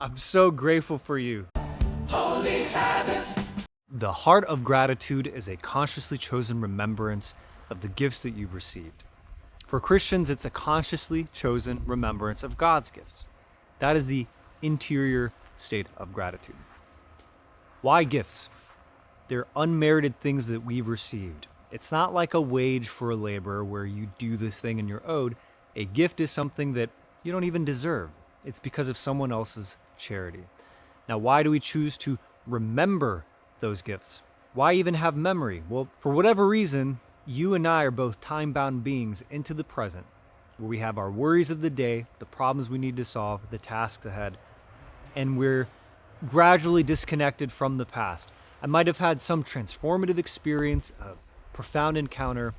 I'm so grateful for you. Holy habits. The heart of gratitude is a consciously chosen remembrance of the gifts that you've received. For Christians, it's a consciously chosen remembrance of God's gifts. That is the interior state of gratitude. Why gifts? They're unmerited things that we've received. It's not like a wage for a labor where you do this thing and you're owed. A gift is something that you don't even deserve. It's because of someone else's charity. Now, why do we choose to remember those gifts? Why even have memory? Well, for whatever reason, you and I are both time-bound beings into the present, where we have our worries of the day, the problems we need to solve, the tasks ahead, and we're gradually disconnected from the past. I might have had some transformative experience, a profound encounter,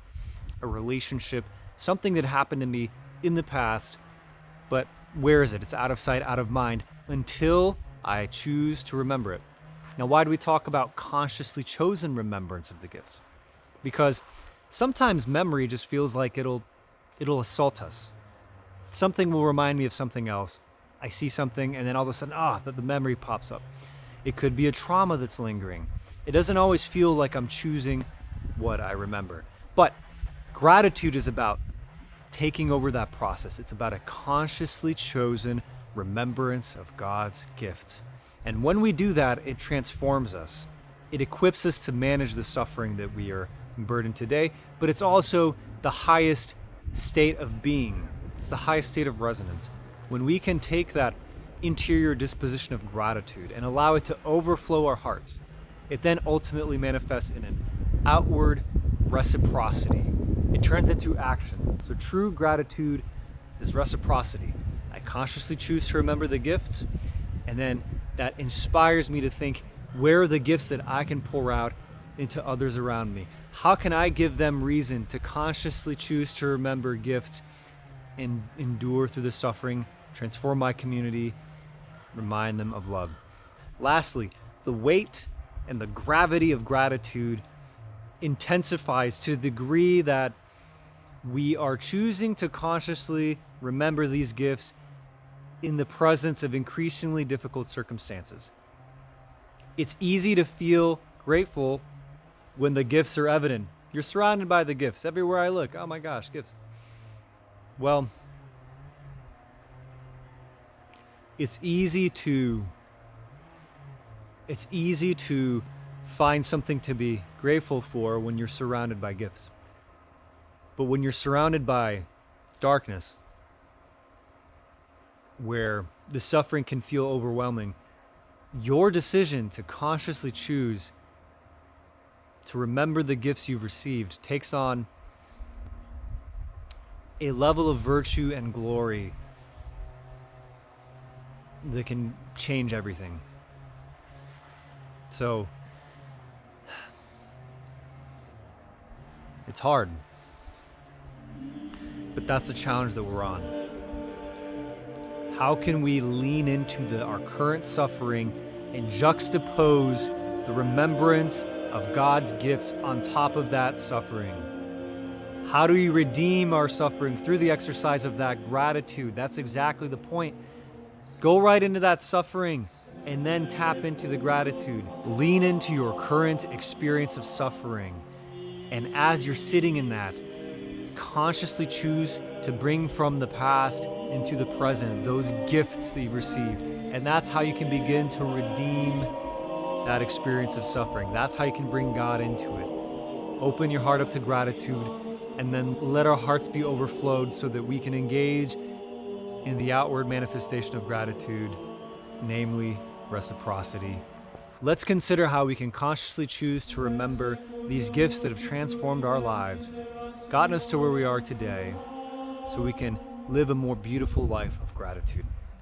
a relationship, something that happened to me in the past, but where is it? It's out of sight, out of mind, until I choose to remember it. Now, why do we talk about consciously chosen remembrance of the gifts? Because sometimes memory just feels like it'll assault us. Something will remind me of something else. I see something and then all of a sudden, the memory pops up. It could be a trauma that's lingering. It doesn't always feel like I'm choosing what I remember. But gratitude is about taking over that process. It's about a consciously chosen remembrance of God's gifts. And when we do that, it transforms us. It equips us to manage the suffering that we are burdened today, but it's also the highest state of being. It's the highest state of resonance. When we can take that interior disposition of gratitude and allow it to overflow our hearts, it then ultimately manifests in an outward reciprocity. It turns into action. So true gratitude is reciprocity. I consciously choose to remember the gifts, and then that inspires me to think, where are the gifts that I can pour out into others around me? How can I give them reason to consciously choose to remember gifts and endure through the suffering, transform my community, remind them of love? Lastly, the weight and the gravity of gratitude intensifies to the degree that we are choosing to consciously remember these gifts in the presence of increasingly difficult circumstances. It's easy to feel grateful when the gifts are evident. You're surrounded by the gifts. Everywhere I look, oh my gosh, gifts. Well, it's easy to find something to be grateful for when you're surrounded by gifts. But when you're surrounded by darkness, where the suffering can feel overwhelming, your decision to consciously choose to remember the gifts you've received takes on a level of virtue and glory that can change everything. So, it's hard, but that's the challenge that we're on. How can we lean into our current suffering and juxtapose the remembrance of God's gifts on top of that suffering? How do we redeem our suffering through the exercise of that gratitude? That's exactly the point. Go right into that suffering and then tap into the gratitude. Lean into your current experience of suffering. And as you're sitting in that, consciously choose to bring from the past into the present those gifts that you've received. And that's how you can begin to redeem that experience of suffering. That's how you can bring God into it. Open your heart up to gratitude, and then let our hearts be overflowed so that we can engage in the outward manifestation of gratitude, namely reciprocity. Let's consider how we can consciously choose to remember these gifts that have transformed our lives, gotten us to where we are today, so we can live a more beautiful life of gratitude.